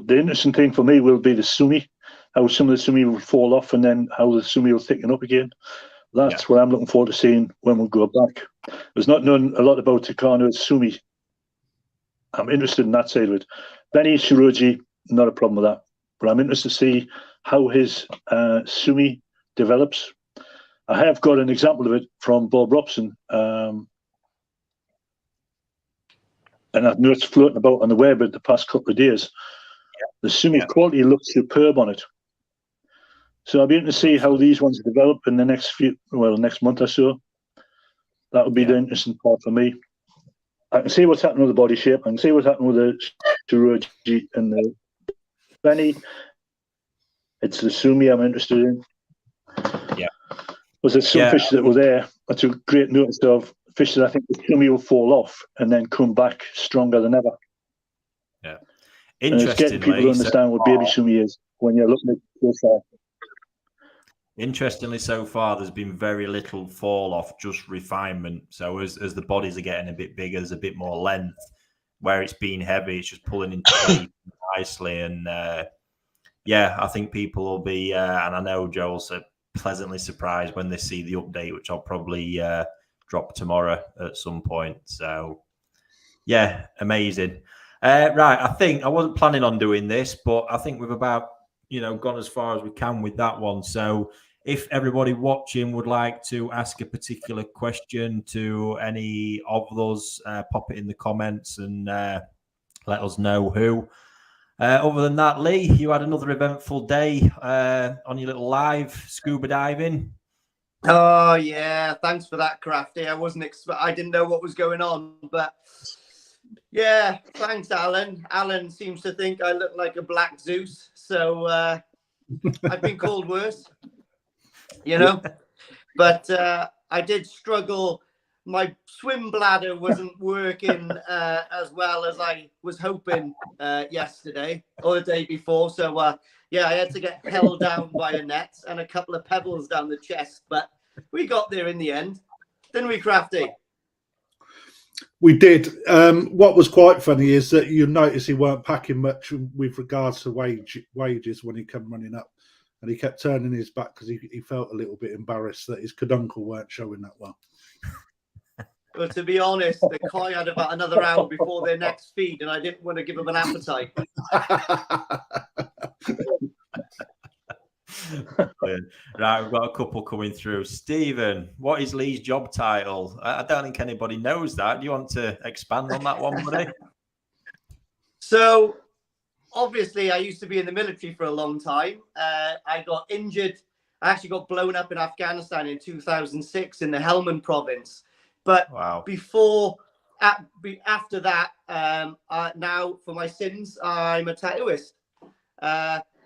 The interesting thing for me will be the sumi, how some of the sumi will fall off and then how the sumi will thicken up again. That's what I'm looking forward to seeing when we go back. There's not known a lot about Tucano's sumi. I'm interested in that side of it. Benny Shiroji, not a problem with that. But I'm interested to see how his sumi develops. I have got an example of it from Bob Robson. And I know it's floating about on the web the past couple of days. The sumi quality looks superb on it. So I'll be interested to see how these ones develop in the next next month or so. That would be the interesting part for me. I can see what's happening with the body shape. I can see what's happening with the Shiroji and the Benny. It's the sumi I'm interested in. Yeah. Was there some fish that were there? I took great notice of fish that I think the sumi will fall off and then come back stronger than ever. Yeah. And it's getting people to understand what baby sumi is when you're looking at this. Interestingly, so far, there's been very little fall off, just refinement. So as the bodies are getting a bit bigger, there's a bit more length. Where it's been heavy, it's just pulling into place nicely. And I think people will be, and I know Joel's pleasantly surprised when they see the update, which I'll probably drop tomorrow at some point. So, yeah, amazing. Right, I think I wasn't planning on doing this, but I think we've about gone as far as we can with that one. So if everybody watching would like to ask a particular question to any of us, pop it in the comments and let us know who. Other than that, Lee, you had another eventful day on your little live scuba diving. Oh yeah, thanks for that, Krafty. I didn't know what was going on, but yeah, thanks, Alan. Alan seems to think I look like a black Zeus, so I've been called worse, you know. But I did struggle. My swim bladder wasn't working as well as I was hoping yesterday or the day before. So yeah, I had to get held down by a net and a couple of pebbles down the chest, but we got there in the end, didn't we, Krafty? We did. What was quite funny is that you notice he weren't packing much with regards to wages when he came running up, and he kept turning his back because he felt a little bit embarrassed that his cuduncle weren't showing that well. Well, to be honest, the koi had about another hour before their next feed, and I didn't want to give them an appetite. Right, we've got a couple coming through. Stephen, what is Lee's job title? I don't think anybody knows that. Do you want to expand on that one, buddy? So, obviously, I used to be in the military for a long time. I got injured. I actually got blown up in Afghanistan in 2006 in the Helmand province. But wow. After that, now for my sins, I'm a tattooist.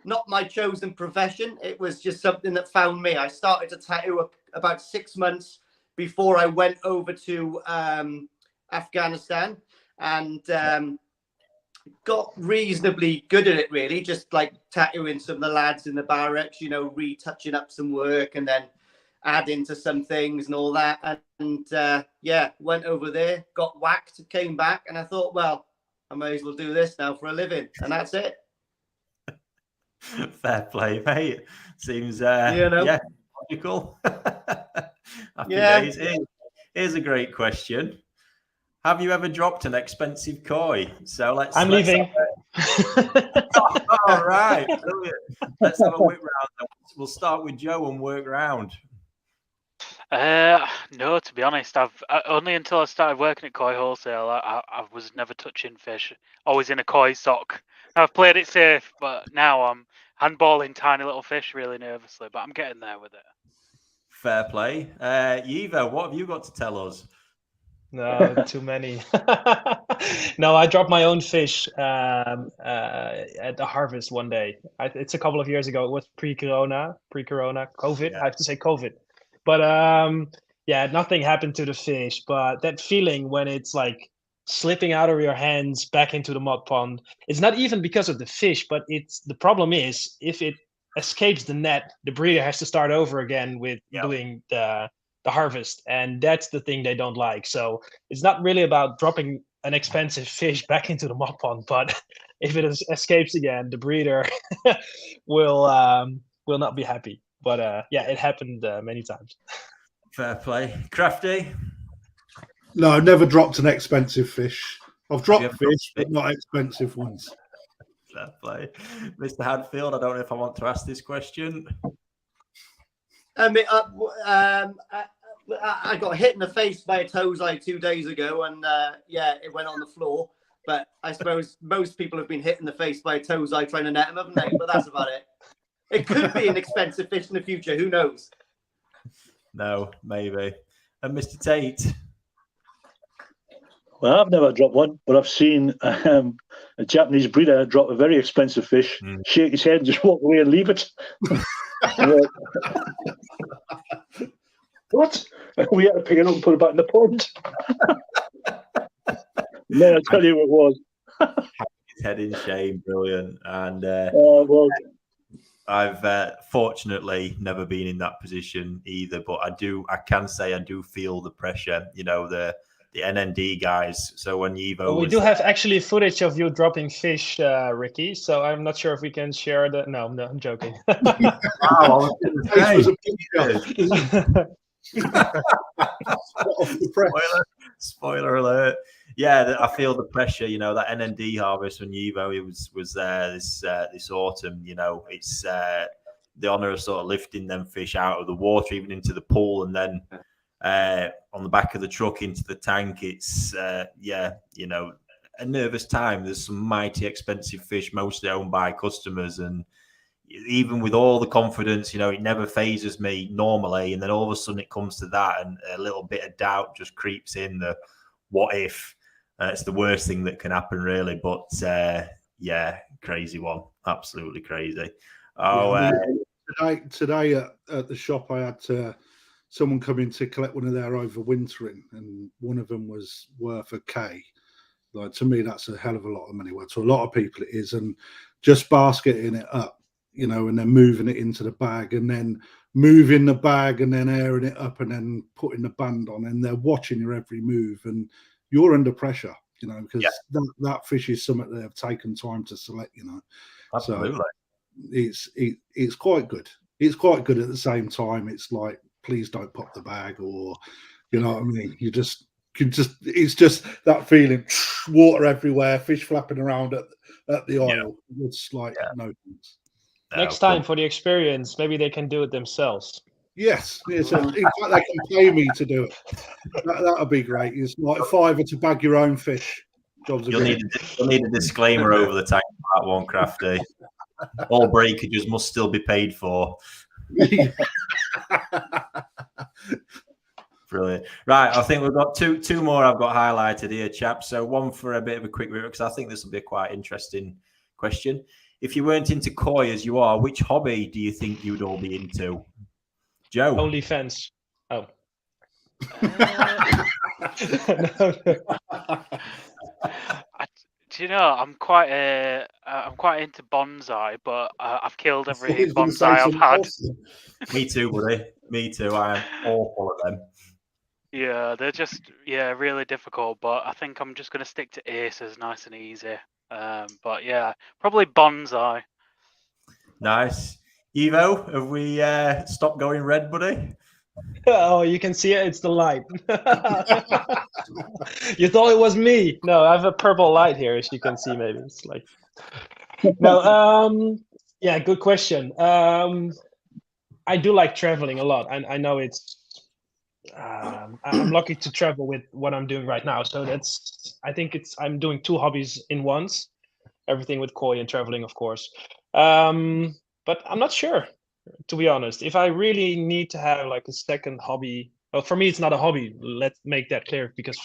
Not my chosen profession. It was just something that found me. I started to tattoo about 6 months before I went over to Afghanistan, and got reasonably good at it, really. Just like tattooing some of the lads in the barracks, you know, retouching up some work and then adding to some things and all that. And yeah, went over there, got whacked, came back, and I thought, well, I may as well do this now for a living. And that's it. Fair play, mate. Seems you know? Yeah, logical. Happy Yeah. days. Here's a great question. Have you ever dropped an expensive koi? So I'm leaving. All right, brilliant. Let's have a whip round. We'll start with Joe and work round. No, to be honest, I've only until I started working at Koi Wholesale, I was never touching fish. Always in a koi sock. I've played it safe, but now I'm handballing tiny little fish really nervously. But I'm getting there with it. Fair play. Yivo, what have you got to tell us? No, too many. No, I dropped my own fish at the harvest one day. It's a couple of years ago. It was pre-corona, COVID. Yeah. I have to say COVID. But yeah, nothing happened to the fish. But that feeling when it's like slipping out of your hands back into the mud pond, it's not even because of the fish, but the problem is if it escapes the net, the breeder has to start over again with doing the harvest, and that's the thing they don't like. So it's not really about dropping an expensive fish back into the mud pond, but if it escapes again, the breeder will not be happy. But yeah, it happened many times. Fair play. Krafty? No, I've never dropped an expensive fish. I've dropped fish, but not expensive ones. Fair play. Mr. Hadfield, I don't know if I want to ask this question. I mean, I got hit in the face by a tozai 2 days ago, and yeah, it went on the floor. But I suppose most people have been hit in the face by a tozai trying to net them, haven't they? But that's about it. It could be an expensive fish in the future. Who knows? No, maybe. And Mr. Tait? Well, I've never dropped one, but I've seen a Japanese breeder drop a very expensive fish, shake his head and just walk away and leave it. What? We had to pick it up and put it back in the pond. Then I'll tell you what it was. His head in shame, brilliant. And well, I've fortunately never been in that position either, but I can say I do feel the pressure, you know, the NND guys. So when Yivo we do have actually footage of you dropping fish, Ricky. So I'm not sure if we can share that. No, I'm joking. Wow, spoiler alert. Yeah, I feel the pressure. You know, that NND harvest when Yivo was there this autumn. You know, it's the honour of sort of lifting them fish out of the water, even into the pool, and then on the back of the truck into the tank. It's yeah, you know, a nervous time. There's some mighty expensive fish, mostly owned by customers, and even with all the confidence, it never phases me normally, and then all of a sudden it comes to that, and a little bit of doubt just creeps in. The what if? It's the worst thing that can happen, really. But yeah, crazy one, absolutely crazy. Today at the shop, I had someone come in to collect one of their overwintering, and one of them was worth $1,000. Like, to me, that's a hell of a lot of money. Well, to a lot of people, it is, and just basketing it up, and then moving it into the bag, and then moving the bag, and then airing it up, and then putting the band on, and they're watching your every move, and you're under pressure, because that fish is something they have taken time to select, Absolutely. So it's quite good. It's quite good at the same time. It's like, please don't pop the bag, or what I mean. It's just that feeling, water everywhere, fish flapping around at the oil. It's like no thanks. Next time for the experience, maybe they can do it themselves. Yes. In fact, they can pay me to do it. That'll be great. It's like a $5 to bag your own fish. You'll need a disclaimer over the tank for that one, Krafty. All breakages must still be paid for. Brilliant. Right, I think we've got two more I've got highlighted here, chaps. So one for a bit of a quick review, because I think this will be a quite interesting question. If you weren't into koi as you are, which hobby do you think you'd all be into? Joe? OnlyFans. Oh. Do you know, I'm quite into bonsai, but I've killed every bonsai I've had. Me too, buddy. Me too. I am awful at them. Yeah, they're just really difficult. But I think I'm just going to stick to aces, nice and easy. But yeah, probably bonsai. Nice. Evo, have we stopped going red, buddy? Oh, you can see it. It's the light. You thought it was me. No, I have a purple light here, as you can see. Maybe it's like no. Yeah, good question. I do like traveling a lot, and I know it's. I'm lucky to travel with what I'm doing right now. So I'm doing two hobbies in once. Everything with koi and traveling, of course. But I'm not sure, to be honest. If I really need to have like a second hobby, well, for me, it's not a hobby. Let's make that clear, because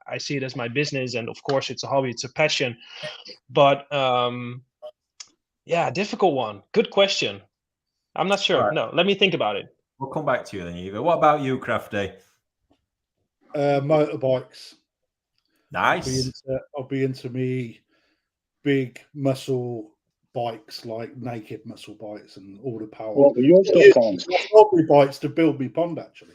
I see it as my business, and of course, it's a hobby, it's a passion. But difficult one. Good question. I'm not sure. Right. No, let me think about it. We'll come back to you then, Eva. What about you, Krafty? Motorbikes. Nice. I'll be into me big muscle bikes, like naked muscle bikes and all the power. What were your stuff? Hobby bikes to build me pond, actually.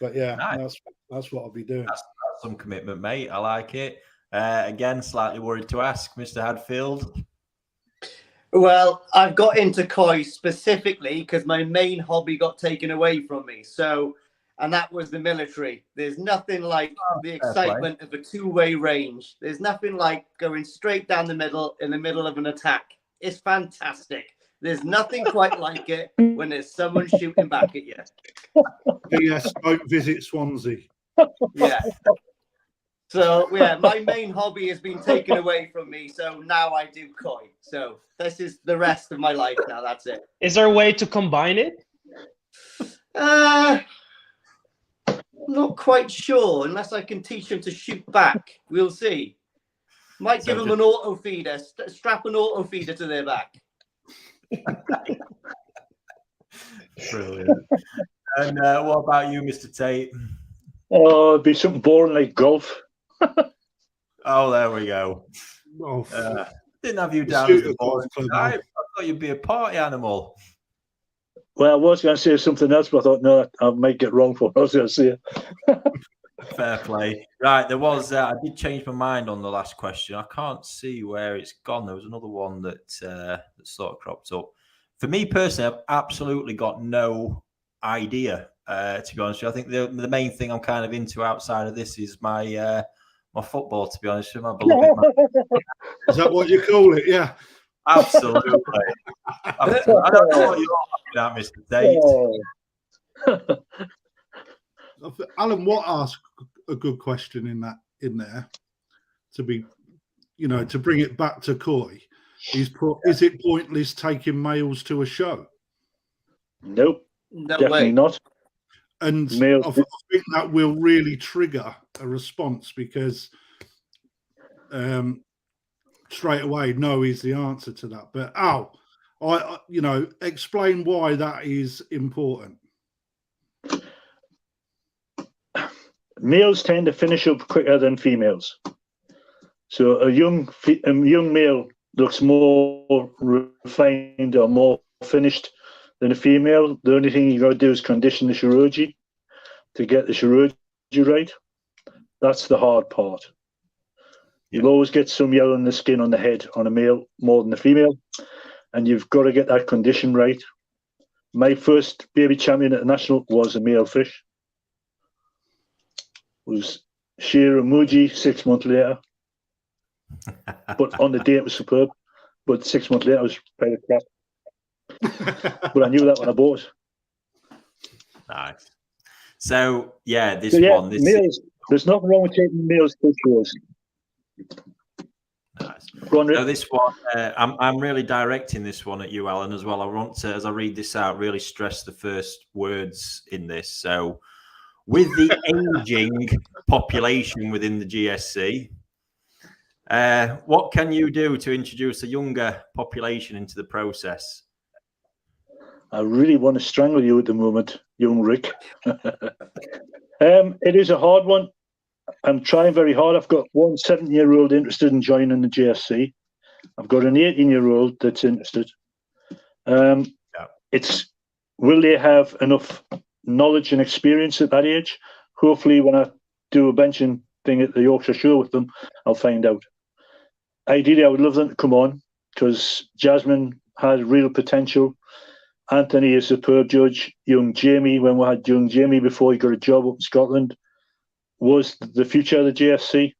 But yeah, nice. That's what I'll be doing. That's some commitment, mate. I like it. Again, slightly worried to ask, Mr. Hadfield. Well, I've got into koi specifically because my main hobby got taken away from me. And that was the military. There's nothing like the excitement of a two-way range. There's nothing like going straight down the middle in the middle of an attack. It's fantastic. There's nothing quite like it when there's someone shooting back at you. Yes, don't visit Swansea. Yeah. So, yeah, my main hobby has been taken away from me. So now I do koi. So this is the rest of my life now. That's it. Is there a way to combine it? Not quite sure, unless I can teach them to shoot back. We'll see. Might give them an auto feeder, strap an auto feeder to their back. Brilliant. And what about you, Mr. Tait? Oh, it'd be something boring like golf. Oh, there we go. Didn't have you down as the boring guy. I thought you'd be a party animal. Well, I was going to say something else, but I thought, no, I might get wrong for what I was going to say. Fair play. Right, there was, I did change my mind on the last question. I can't see where it's gone. There was another one that sort of cropped up. For me personally, I've absolutely got no idea, to be honest with you. I think the main thing I'm kind of into outside of this is my my football, to be honest with you. My beloved Is that what you call it? Yeah. Absolutely. I don't know what you're looking at, Mr. Tait. Alan Watt asked a good question in there. To be you know, to bring it back to Koi, is it pointless taking males to a show? Nope, No definitely way. not. And Males, I think that will really trigger a response, because straight away, no is the answer to that. But you know, explain why that is important. males tend to finish up quicker than females. So a young male looks more refined or more finished than a female. The only thing you got to do is condition the shiroji to get the shiroji right. That's the hard part. You'll always get some yellow in the skin on the head on a male more than a female, and you've got to get that condition right. My first baby champion at the national was a male fish. It was Shira Muji 6 months later. But on the day it was superb. But 6 months later I was kind of crap. But I knew that when I bought it. Nice. So yeah, males. There's nothing wrong with taking males to shows. Nice. So this one, I'm really directing this one at you, Alan, as well. I want to, as I read this out, really stress the first words in this. So, with the aging population within the GSC, what can you do to introduce a younger population into the process? I really want to strangle you at the moment, young Rick. It is a hard one. I'm trying very hard. I've got one 7-year-old interested in joining the GSC. I've got an 18-year-old that's interested. It's will they have enough knowledge and experience at that age? Hopefully, when I do a benching thing at the Yorkshire Show with them, I'll find out. Ideally, I would love them to come on, because Jasmine had real potential. Anthony is a superb judge. Young Jamie, when we had young Jamie before he got a job up in Scotland, was the future of the GSC.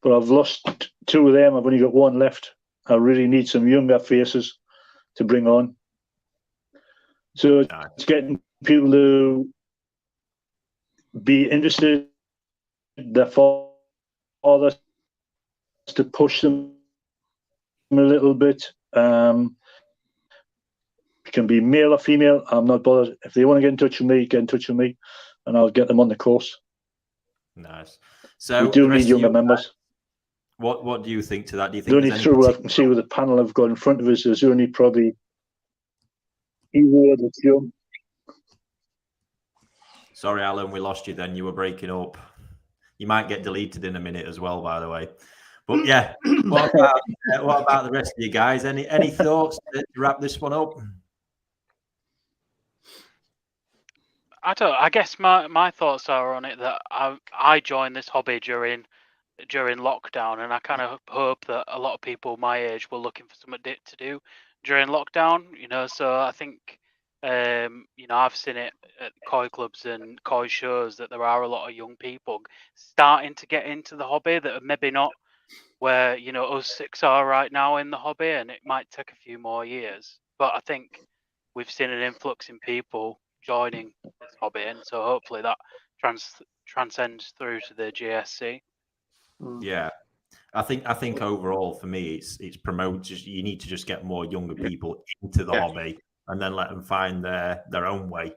But I've lost 2 of them. I've only got 1 left. I really need some younger faces to bring on. So it's getting people to be interested, their fathers to push them a little bit. It can be male or female. I'm not bothered. If they want to get in touch with me, get in touch with me, and I'll get them on the course. Nice. So we do need younger members. What do you think to that? Do you think there's only through I can see with the panel I've got in front of us, there's only probably either that's young. Sorry, Alan, we lost you then. You were breaking up. You might get deleted in a minute as well, by the way. But yeah, what about the rest of you guys? Any thoughts to wrap this one up? I guess my thoughts are on it that I joined this hobby during lockdown, and I kind of hope that a lot of people my age were looking for something to do during lockdown. You know, so I think you know, I've seen it at koi clubs and koi shows that there are a lot of young people starting to get into the hobby that are maybe not where, you know, us 6 are right now in the hobby, and it might take a few more years. But I think we've seen an influx in people joining this hobby, and so hopefully that transcends through to the GSC. Yeah, I think overall for me it's promote. You need to just get more younger people into the hobby, and then let them find their own way.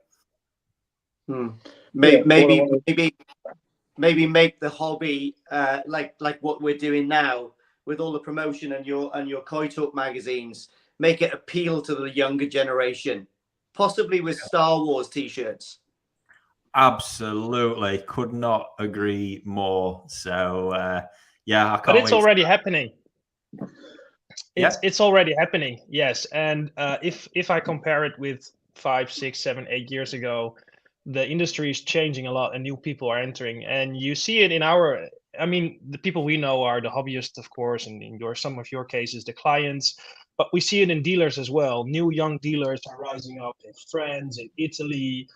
Maybe make the hobby like what we're doing now with all the promotion and your Koi Talk magazines. Make it appeal to the younger generation, possibly with Star Wars T-shirts. Absolutely, could not agree more. So yeah, I can't. But it's wait already happening. It's already happening. Yes, and if I compare it with 5, 6, 7, 8 years ago, the industry is changing a lot and new people are entering, and you see it in the people we know are the hobbyists, of course, and in some of your cases, the clients, but we see it in dealers as well. New young dealers are rising up in France, in Italy,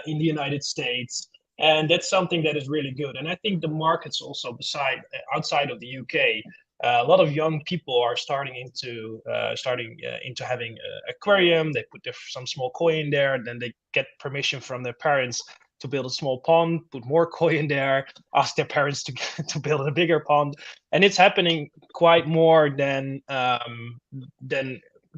in the United States, and that's something that is really good. And I think the markets also outside of the UK, a lot of young people are starting into having an aquarium. They put some small koi in there, and then they get permission from their parents to build a small pond, put more koi in there, ask their parents to build a bigger pond, and it's happening quite more than a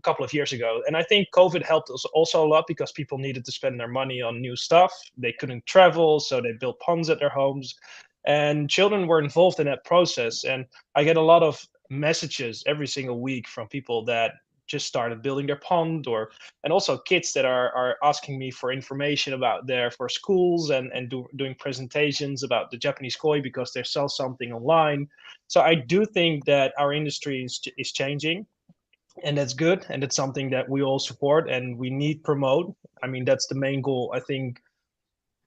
couple of years ago. And I think COVID helped us also a lot because people needed to spend their money on new stuff. They couldn't travel, so they built ponds at their homes, and children were involved in that process. And I get a lot of messages every single week from people that just started building their pond, and also kids that are asking me for information about for schools and doing presentations about the Japanese koi because they sell something online. So I do think that our industry is changing, and that's good, and it's something that we all support and we need promote. I mean, that's the main goal, I think,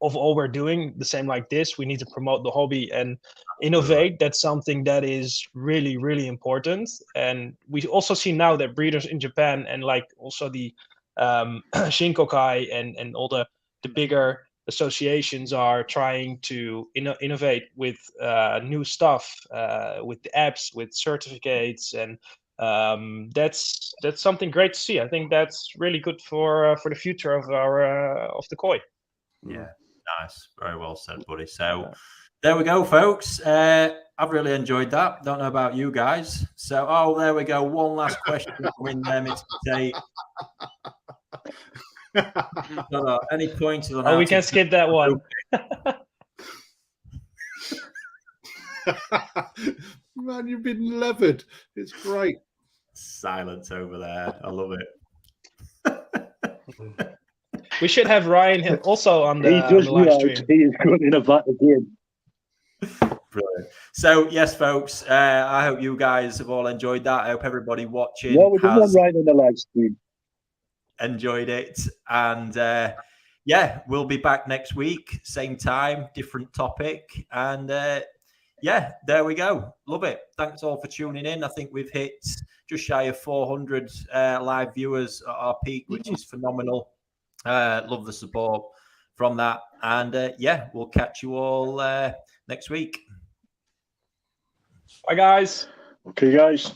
of all we're doing. The same like this, we need to promote the hobby and innovate. That's something that is really, really important. And we also see now that breeders in Japan and like also the Shinkokai and all the bigger associations are trying to innovate with new stuff, with the apps, with certificates, and that's something great to see. I think that's really good for the future of the koi. Yeah, nice, very well said, buddy. So there we go, folks. I've really enjoyed that. Don't know about you guys. So there we go. One last question coming there, Mr. Tait. No, any pointers on how we can skip that one. Man, you've been levered. It's great. Silence over there. I love it. We should have Ryan also on the live stream. He is currently in a vat again. Brilliant. So yes, folks, I hope you guys have all enjoyed that. I hope everybody watching We didn't have Ryan on the live stream. Enjoyed it. And we'll be back next week, same time, different topic. And there we go. Love it. Thanks all for tuning in. I think we've hit just shy of 400 live viewers at our peak, which is phenomenal. Love the support from that. And we'll catch you all next week. Bye, guys. Okay, guys.